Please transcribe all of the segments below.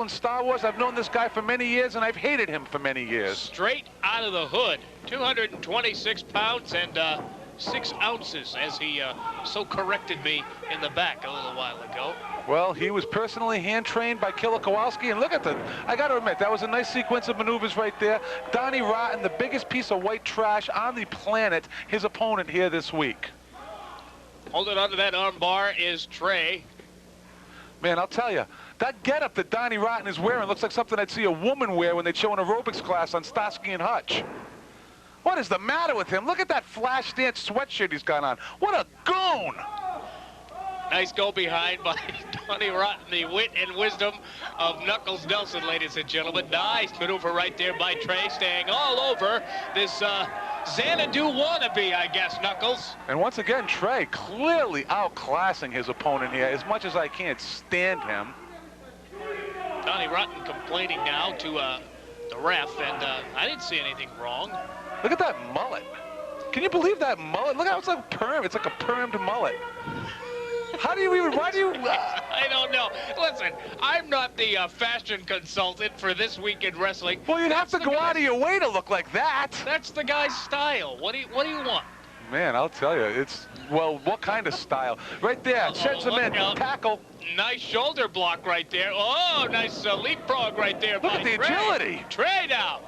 wrestling Star Wars. I've known this guy for many years, and I've hated him for many years. Straight out of the hood, 226 pounds and 6 ounces, as he so corrected me in the back a little while ago. Well, he was personally hand-trained by Killer Kowalski, and look at the, I got to admit, that was a nice sequence of maneuvers right there. Donnie Rotten, the biggest piece of white trash on the planet, his opponent here this week. Holding onto that arm bar is TRE. Man, I'll tell you, that getup that Donnie Rotten is wearing looks like something I'd see a woman wear when they show an aerobics class on Starsky and Hutch. What is the matter with him? Look at that flash dance sweatshirt he's got on. What a goon! Nice go behind by Donnie Rotten, the wit and wisdom of Knuckles Nelson, ladies and gentlemen. Nice maneuver right there by TRE, staying all over this Xanadu wannabe, I guess, Knuckles. And once again, TRE clearly outclassing his opponent here, as much as I can't stand him. Donnie Rotten complaining now to the ref, and I didn't see anything wrong. Look at that mullet. Can you believe that mullet? Look how it's like perm. It's like a permed mullet. How do you even, why do you? I don't know. Listen, I'm not the fashion consultant for This Week in Wrestling. Well, you'd have to go out of your way to look like that. That's the guy's style. What do you want? Man, I'll tell you, it's, well, what kind of style? Right there, sends him in, tackle. Nice shoulder block right there. Oh, nice leapfrog right there. Look at the agility. TRE now.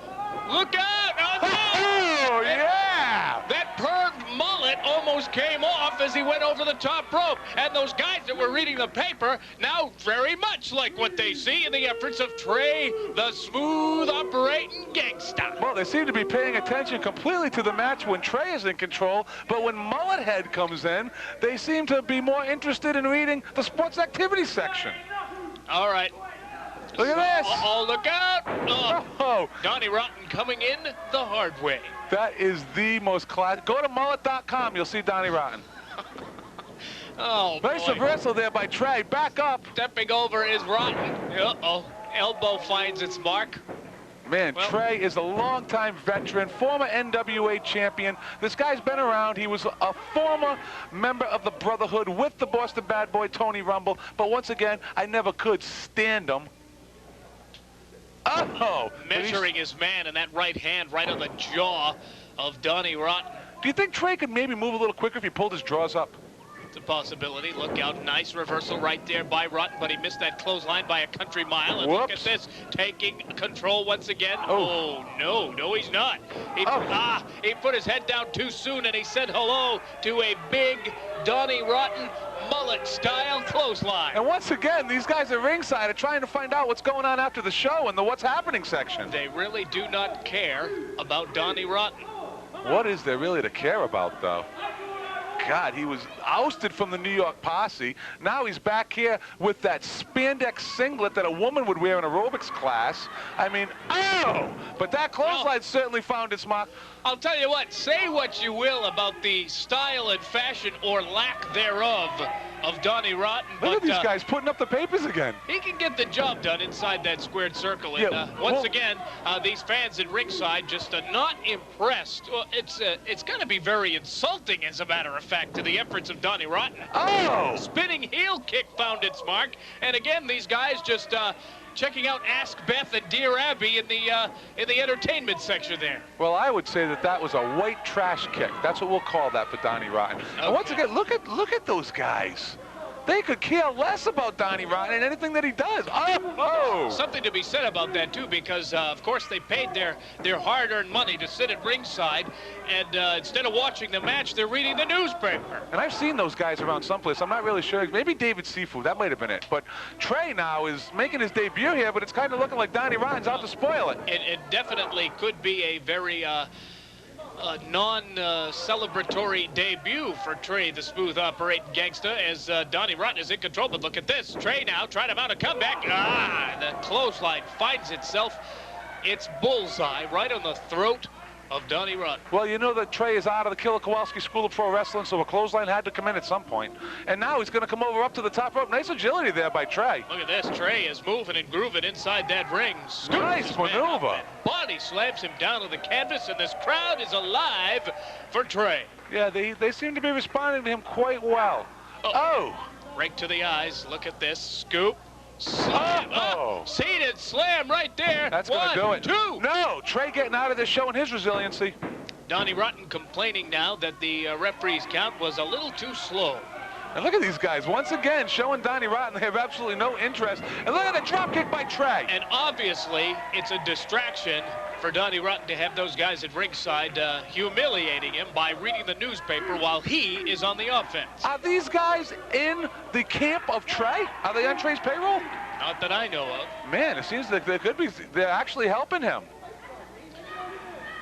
Look out. Oh, yeah. That permed mullet almost came off as he went over the top rope. And those guys that were reading the paper now very much like what they see in the efforts of TRE, the smooth operating gangsta. Well, they seem to be paying attention completely to the match when TRE is in control, but when Mullet Head comes in, they seem to be more interested in reading the sports activity section. All right. Look at this. Oh, look out. Oh. Donnie Rotten coming in the hard way. That is the most classic. Go to mullet.com. You'll see Donnie Rotten. Oh, nice reversal there by TRE. Back up. Stepping over is Rotten. Uh-oh. Elbow finds its mark. Man, well, TRE is a longtime veteran, former NWA champion. This guy's been around. He was a former member of the Brotherhood with the Boston Bad Boy, Tony Rumble. But once again, I never could stand him. Oh! Measuring his man, and that right hand right on the jaw of Donnie Rotten. Do you think TRE could maybe move a little quicker if he pulled his jaws up? It's a possibility. Look out. Nice reversal right there by Rotten, but he missed that clothesline by a country mile. And look at this, taking control once again. Oh, no, he's not. He put his head down too soon, and he said hello to a big Donnie Rotten mullet-style clothesline. And once again, these guys at ringside are trying to find out what's going on after the show in the What's Happening section. They really do not care about Donnie Rotten. What is there really to care about, though? God, he was ousted from the New York Posse. Now he's back here with that spandex singlet that a woman would wear in aerobics class. I mean, oh! But that clothesline certainly found its mark. I'll tell you what, say what you will about the style and fashion or lack thereof of Donnie Rotten. Look at these guys putting up the papers again. He can get the job done inside that squared circle. And once again, these fans at ringside just not impressed. Well, it's going to be very insulting, as a matter of fact, to the efforts of Donnie Rotten. Oh! Spinning heel kick found its mark. And again, these guys just checking out Ask Beth and Dear Abby in the entertainment section there. Well, I would say that was a white trash kick. That's what we'll call that for Donnie Rotten. Okay. And once again, look at those guys. They could care less about Donnie Rotten and anything that he does. Oh! Something to be said about that, too, because, of course, they paid their hard-earned money to sit at ringside, and instead of watching the match, they're reading the newspaper. And I've seen those guys around someplace. I'm not really sure. Maybe David Seafood. That might have been it. But TRE now is making his debut here, but it's kind of looking like Donnie Rotten's out to spoil it. It definitely could be a very non-celebratory debut for TRE, the smooth operating gangster, as Donnie Rotten is in control. But look at this. TRE now trying to mount a comeback. The clothesline finds itself its bullseye right on the throat of Donnie Rotten. Well, you know that TRE is out of the Killer Kowalski School of Pro Wrestling, so a clothesline had to come in at some point. And now he's going to come over up to the top rope. Nice agility there by TRE. Look at this. TRE is moving and grooving inside that ring. Nice maneuver. Body slams him down to the canvas, and this crowd is alive for TRE. Yeah, they seem to be responding to him quite well. Oh! Right to the eyes. Look at this. Scoop. Slam. Oh. Seated slam right there. That's going to do it. 1, 2. No, Trey getting out of this, showing his resiliency. Donnie Rotten complaining now that the referee's count was a little too slow. And look at these guys, once again, showing Donnie Rotten they have absolutely no interest. And look at the drop kick by Trey. And obviously, it's a distraction for Donnie Rotten to have those guys at ringside humiliating him by reading the newspaper while he is on the offense. Are these guys in the camp of Trey? Are they on Trey's payroll? Not that I know of. Man, it seems that they could be. They're actually helping him.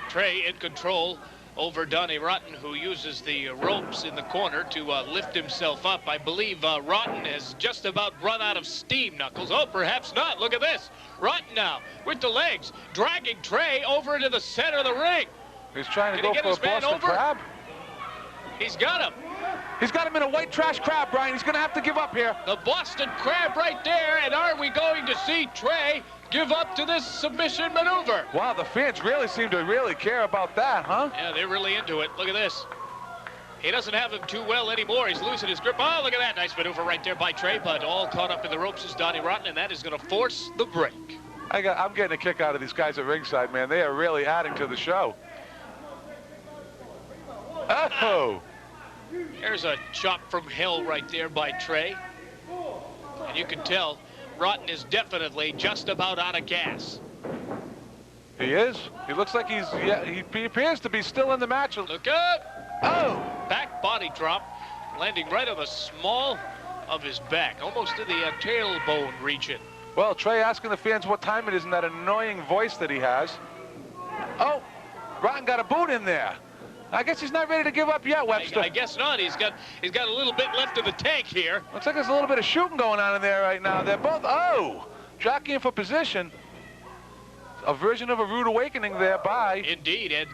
Trey in control over Donnie Rotten, who uses the ropes in the corner to lift himself up. I believe Rotten has just about run out of steam, Knuckles. Oh, perhaps not. Look at this. Rotten now with the legs, dragging Trey over into the center of the ring. He's trying to Can go he get for a his man Boston over? Crab. He's got him. He's got him in a white trash crab, Brian. He's going to have to give up here. The Boston Crab right there. And are we going to see Trey give up to this submission maneuver? Wow, the fans really seem to really care about that, huh? Yeah, they're really into it. Look at this. He doesn't have him too well anymore. He's losing his grip. Oh, look at that. Nice maneuver right there by Trey, but all caught up in the ropes is Donnie Rotten, and that is going to force the break. I'm getting a kick out of these guys at ringside, man. They are really adding to the show. Oh! There's a chop from hell right there by Trey. And you can tell Rotten is definitely just about out of gas. He is. He looks like he appears to be still in the match. Look up! Oh! Back body drop, landing right on the small of his back, almost to the tailbone region. Well, Trey asking the fans what time it is in that annoying voice that he has. Oh! Rotten got a boot in there. I guess he's not ready to give up yet, Webster. I guess not. He's got a little bit left of the tank here. Looks like there's a little bit of shooting going on in there right now. They're both, jockeying for position. A version of a rude awakening there by Indeed, and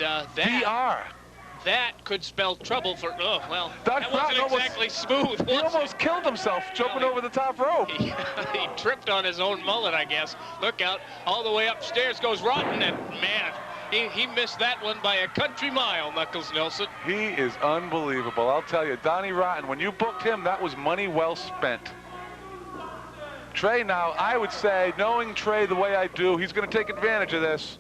that could spell trouble for, that wasn't exactly smooth, He almost killed himself jumping over the top rope. He tripped on his own mullet, I guess. Look out, all the way upstairs goes Rotten, and man, he missed that one by a country mile, Knuckles Nelson. He is unbelievable. I'll tell you, Donnie Rotten, when you booked him, that was money well spent. Trey now, I would say, knowing Trey the way I do, he's going to take advantage of this.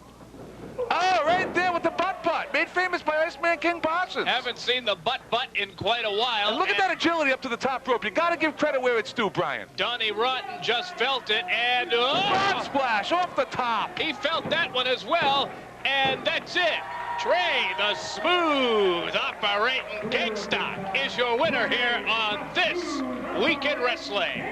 Oh, right there with the butt-putt, made famous by Iceman King Parsons. Haven't seen the butt-putt in quite a while. And look at that agility up to the top rope. You got to give credit where it's due, Brian. Donnie Rotten just felt it, and Frog splash off the top. He felt that one as well. And that's it. Trey, the smooth operating King Stock, is your winner here on This Week in Wrestling.